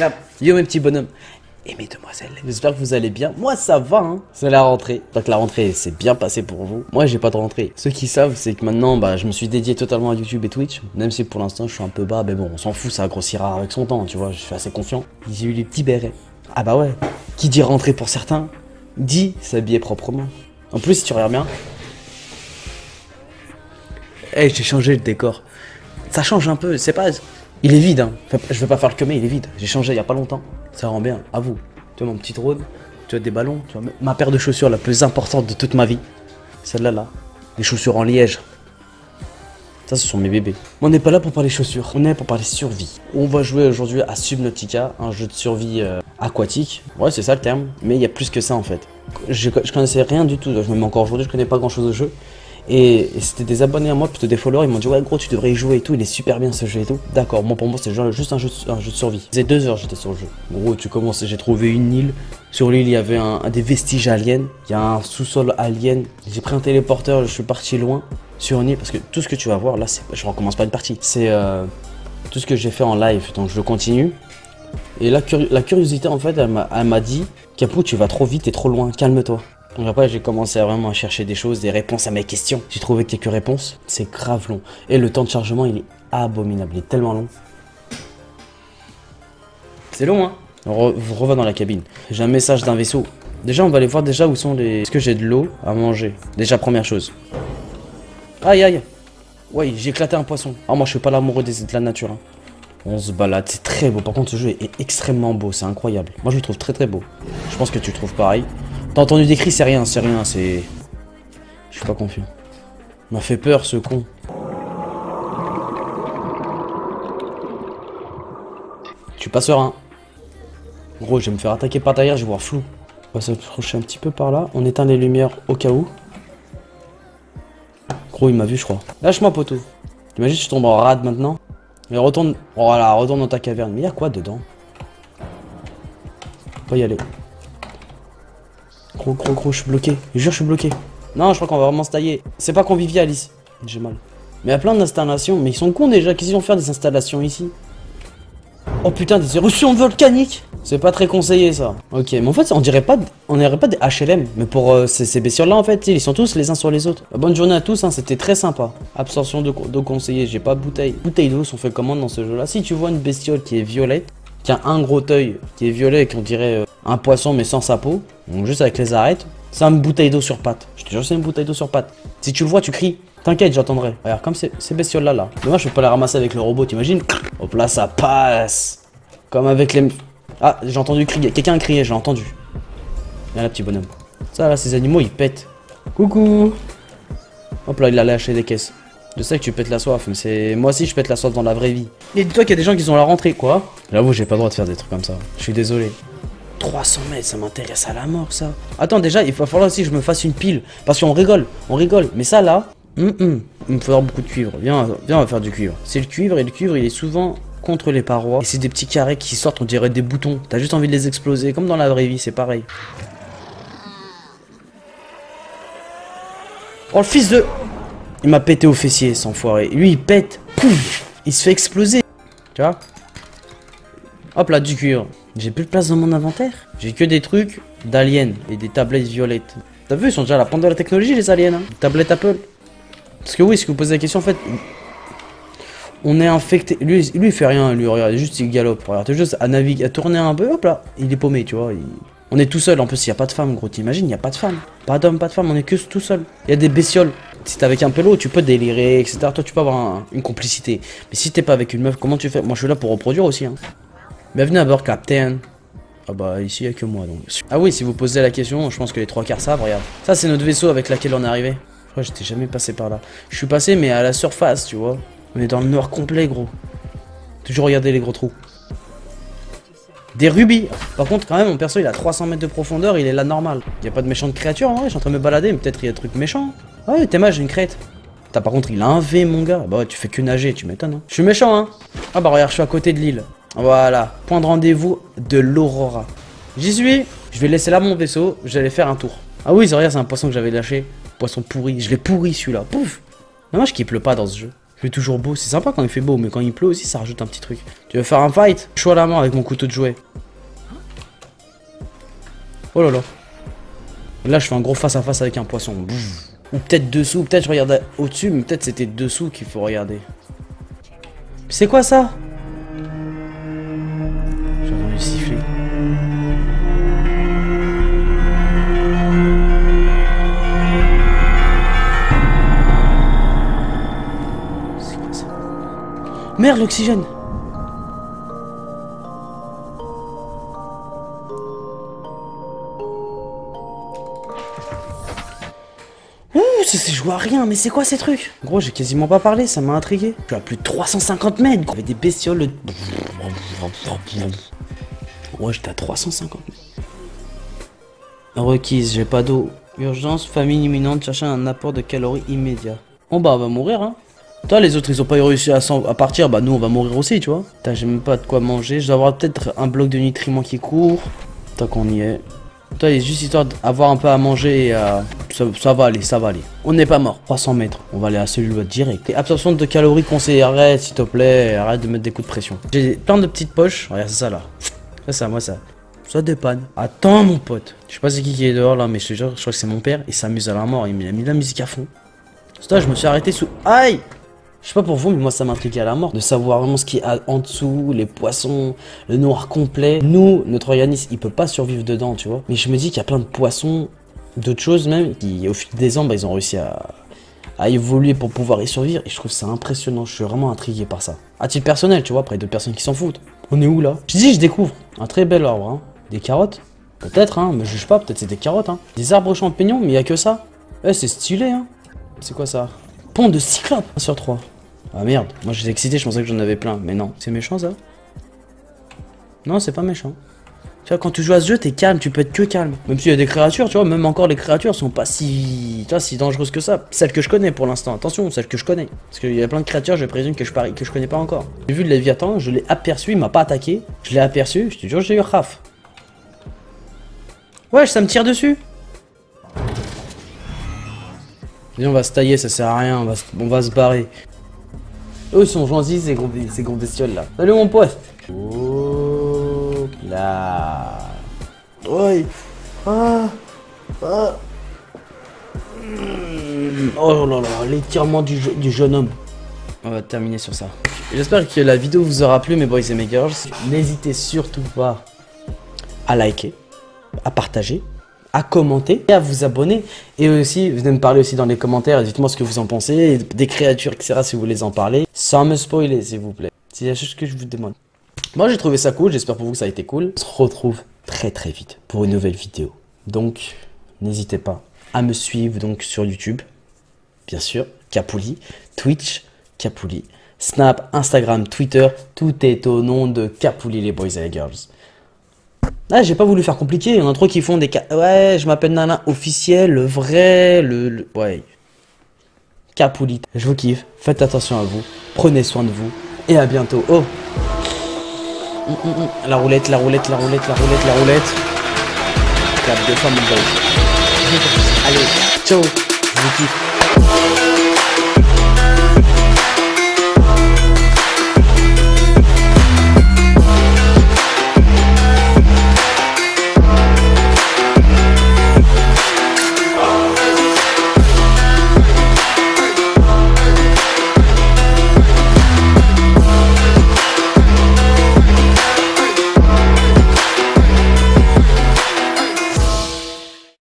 Là, yo mes petits bonhommes et mesdemoiselles, j'espère que vous allez bien. Moi ça va, hein. C'est la rentrée. J'espère que la rentrée s'est bien passée pour vous. Moi j'ai pas de rentrée. Ceux qui savent, c'est que maintenant je me suis dédié totalement à YouTube et Twitch. Même si pour l'instant je suis un peu bas, mais bon, on s'en fout, ça grossira avec son temps, tu vois. Je suis assez confiant. J'ai eu les petits bérets. Ah bah ouais. Qui dit rentrée pour certains, dit s'habiller proprement. En plus, si tu regardes bien. Hey, j'ai changé le décor. Ça change un peu, c'est pas... Il est vide, hein. Je vais pas faire le mais il est vide. J'ai changé il y a pas longtemps. Ça rend bien, à vous. Tu vois mon petit drone, tu as des ballons, tu vois ma paire de chaussures la plus importante de toute ma vie. Celle-là, là. Les chaussures en liège. Ça, ce sont mes bébés. Mais on n'est pas là pour parler chaussures, on est là pour parler survie. On va jouer aujourd'hui à Subnautica, un jeu de survie aquatique. Ouais, c'est ça le terme, mais il y a plus que ça en fait. Je connaissais rien du tout, je me mets encore aujourd'hui, je connais pas grand chose au jeu. Et c'était des abonnés à moi, plutôt des followers, ils m'ont dit ouais gros tu devrais y jouer et tout, il est super bien ce jeu et tout. D'accord, moi pour moi c'est juste un jeu de survie. Ça faisait 2 heures j'étais sur le jeu. Gros tu commences, j'ai trouvé une île. Sur l'île il y avait des vestiges aliens, il y a un sous-sol alien. J'ai pris un téléporteur, je suis parti loin sur une île parce que tout ce que tu vas voir là, je recommence pas une partie. C'est tout ce que j'ai fait en live, donc je continue. Et la curiosité en fait elle m'a dit Capou tu vas trop vite et trop loin, calme-toi. Donc après j'ai commencé à vraiment chercher des choses, des réponses à mes questions. J'ai trouvé quelques réponses, c'est grave long. Et le temps de chargement il est abominable, il est tellement long. C'est long hein. On revient dans la cabine. J'ai un message d'un vaisseau. Déjà on va aller voir déjà où sont les... Est-ce que j'ai de l'eau à manger? Déjà première chose. Aïe aïe. Ouais j'ai éclaté un poisson. Ah moi je suis pas l'amoureux de la nature hein. On se balade, c'est très beau. Par contre ce jeu est extrêmement beau, c'est incroyable. Moi je le trouve très très beau. Je pense que tu le trouves pareil. T'as entendu des cris, c'est rien, c'est... Je suis pas confiant. Il m'a fait peur ce con. Tu pas serein. Gros, je vais me faire attaquer par derrière, je vais voir flou. On va s'approcher un petit peu par là. On éteint les lumières au cas où. Gros, il m'a vu, je crois. Lâche-moi, poteau. T'imagines, je tombe en rade maintenant. Mais retourne... Voilà, retourne dans ta caverne. Mais il y a quoi dedans? Faut pas y aller. Gros, je suis bloqué. Je jure, je suis bloqué. Non, je crois qu'on va vraiment se tailler. C'est pas convivial ici. J'ai mal. Mais il y a plein d'installations. Mais ils sont cons déjà. Qu'est-ce qu'ils vont faire des installations ici? Oh putain, des éruptions volcaniques. C'est pas très conseillé ça. Ok, mais en fait, on dirait pas des HLM. Mais pour ces bestioles là, en fait, ils sont tous les uns sur les autres. Bonne journée à tous, hein, c'était très sympa. Absorption d'eau conseillée. J'ai pas de bouteille. Bouteilles d'eau sont fait comment dans ce jeu là? Si tu vois une bestiole qui est violette, qui a un gros œil qui est violet et qu'on dirait un poisson mais sans sa peau, donc juste avec les arêtes, c'est une bouteille d'eau sur pattes. Je te jure, c'est une bouteille d'eau sur pattes. Si tu le vois, tu cries. T'inquiète, j'entendrai. Regarde, comme ces bestioles là. Dommage, je peux pas les ramasser avec le robot, t'imagines? Hop là, ça passe. Comme avec les... Ah, j'ai entendu crier. Quelqu'un a crié, j'ai entendu. Viens là, petit bonhomme. Ça là, ces animaux, ils pètent. Coucou. Hop là, il a lâché des caisses. Je sais que tu pètes la soif, mais c'est... Moi aussi, je pète la soif dans la vraie vie. Et dis-toi qu'il y a des gens qui ont la rentrée, quoi. J'avoue, j'ai pas le droit de faire des trucs comme ça. Je suis désolé. 300 mètres, ça m'intéresse à la mort, ça. Attends, déjà, il va falloir aussi que je me fasse une pile. Parce qu'on rigole, Mais ça, là... Il me faudra beaucoup de cuivre. Viens, on va faire du cuivre. C'est le cuivre, et le cuivre, il est souvent contre les parois. Et c'est des petits carrés qui sortent, on dirait des boutons. T'as juste envie de les exploser, comme dans la vraie vie, c'est pareil. Oh, le fils de... Il m'a pété au fessier, cet enfoiré. Lui, il pète. Pouf, il se fait exploser. Tu vois? Hop là, du cuivre. J'ai plus de place dans mon inventaire. J'ai que des trucs d'aliens et des tablettes violettes. T'as vu, ils sont déjà à la pointe de la technologie, les aliens. Hein, tablettes Apple. Parce que oui, si vous posez la question, en fait... On est infecté. Lui, il fait rien. Lui, regarde, juste il galope. Regarde, juste à naviguer, à tourner un peu. Hop là, il est paumé, tu vois. On est tout seul. En plus, il n'y a pas de femme, gros. T'imagines, il n'y a pas de femme. Pas d'homme, pas de femme. On est que tout seul. Il y a des bestioles. Si t'es avec un pélo, tu peux délirer, etc. Toi, tu peux avoir une complicité. Mais si t'es pas avec une meuf, comment tu fais? Moi, je suis là pour reproduire aussi. Hein. Bienvenue à bord, Captain. Ah bah, ici, il n'y a que moi, donc. Ah oui, si vous posez la question, je pense que les 3/4 savent, regarde. Ça, c'est notre vaisseau avec lequel on est arrivé. Je crois que j'étais jamais passé par là. Je suis passé, mais à la surface, tu vois. On est dans le noir complet, gros. Toujours regarder les gros trous. Des rubis. Par contre, quand même, mon perso, il a 300 mètres de profondeur, il est là normal. Il n'y a pas de méchante créature, en vrai. Je suis en train de me balader, mais peut-être il y a des trucs méchants. Ah ouais, t'es mal, j'ai une crête. Par contre, il a un V, mon gars. Bah ouais, tu fais que nager, tu m'étonnes. Hein. Je suis méchant, hein. Ah bah regarde, je suis à côté de l'île. Voilà, point de rendez-vous de l'Aurora. J'y suis. Je vais laisser là mon vaisseau, j'allais faire un tour. Ah oui, c'est vrai, c'est un poisson que j'avais lâché. Poisson pourri, je l'ai pourri celui-là. Pouf. Dommage qu'il pleut pas dans ce jeu. Il fait toujours beau, c'est sympa quand il fait beau, mais quand il pleut aussi, ça rajoute un petit truc. Tu veux faire un fight? Chaud à la main avec mon couteau de jouet. Oh là là. Et là, je fais un gros face à face avec un poisson. Ou peut-être dessous, peut-être je regarde au-dessus, mais peut-être c'était dessous qu'il faut regarder. C'est quoi ça? J'ai entendu siffler. C'est quoi ça? Merde, l'oxygène! Je joue à rien, mais c'est quoi ces trucs? Gros, j'ai quasiment pas parlé, ça m'a intrigué. Je suis à plus de 350 mètres, gros. Avec des bestioles. Ouais, j'étais à 350 mètres. Requise, j'ai pas d'eau. Urgence, famine imminente, chercher un apport de calories immédiat. Bon bah, on va mourir, hein. Toi, les autres, ils ont pas réussi à partir, bah nous, on va mourir aussi, tu vois. Putain, j'ai même pas de quoi manger. Je dois avoir peut-être un bloc de nutriments qui court. Tant qu'on y est. Toi, il est juste histoire d'avoir un peu à manger et ça va aller, ça va aller. On n'est pas mort. 300 mètres. On va aller à celui-là direct. Et absorption de calories conseillée. Arrête, s'il te plaît. Arrête de mettre des coups de pression. J'ai plein de petites poches. Regarde, c'est ça là. C'est ça, moi ça. Ça dépanne. Attends, mon pote. Je sais pas c'est qui est dehors là, mais je te jure, je crois que c'est mon père. Il s'amuse à la mort. Il a mis la musique à fond. Là, je me suis arrêté sous. Aïe! Je sais pas pour vous, mais moi ça m'intrigue à la mort de savoir vraiment ce qu'il y a en dessous, les poissons, le noir complet. Nous, notre organisme, il peut pas survivre dedans, tu vois. Mais je me dis qu'il y a plein de poissons, d'autres choses même, qui au fil des ans, bah, ils ont réussi à évoluer pour pouvoir y survivre. Et je trouve ça impressionnant, je suis vraiment intrigué par ça. À titre personnel, tu vois, après d'autres personnes qui s'en foutent. On est où là? Je dis, je découvre un très bel arbre, hein. Des carottes? Peut-être, hein, me juge pas, peut-être c'est des carottes, hein. Des arbres champignons, mais il y a que ça. Eh, c'est stylé, hein. C'est quoi ça? Pont de cyclope 1 sur 3. Ah merde, moi j'étais excité, je pensais que j'en avais plein, mais non. C'est méchant ça? Non, c'est pas méchant. Tu vois, quand tu joues à ce jeu, t'es calme, tu peux être que calme. Même s'il y a des créatures, tu vois, même encore les créatures sont pas si, tu vois, si dangereuses que ça. Celles que je connais pour l'instant, attention, celles que je connais. Parce qu'il y a plein de créatures, je présume que je connais pas encore. J'ai vu le Léviathan, je l'ai aperçu, il m'a pas attaqué. Je l'ai aperçu, je te jure, j'ai eu raf. Ouais, ça me tire dessus. Viens, on va se tailler, ça sert à rien, on va se barrer. Eux ils sont gentils ces gros bestioles là. Salut mon pote. Oh là. Oui. Ah. Ah. Oh là là, l'étirement du jeune homme. On va terminer sur ça. J'espère que la vidéo vous aura plu mes boys et mes girls. N'hésitez surtout pas à liker, à partager, à commenter et à vous abonner. Et aussi, venez me parler aussi dans les commentaires. Dites-moi ce que vous en pensez. Des créatures, etc. si vous voulez en parler. Sans me spoiler, s'il vous plaît. C'est la chose que je vous demande. Moi, j'ai trouvé ça cool. J'espère pour vous que ça a été cool. On se retrouve très très vite pour une nouvelle vidéo. Donc, n'hésitez pas à me suivre donc sur YouTube. Bien sûr, Capouli. Twitch, Capouli. Snap, Instagram, Twitter. Tout est au nom de Capouli les boys et les girls. Ah, j'ai pas voulu faire compliqué, il y en a trop qui font des cas. Ouais, je m'appelle Nana officiel, le vrai, ouais. Capouli. Je vous kiffe, faites attention à vous, prenez soin de vous, et à bientôt. Oh la roulette, la roulette, la roulette, la roulette, la roulette. Clap de femme, mon boy. Allez, ciao, je vous kiffe.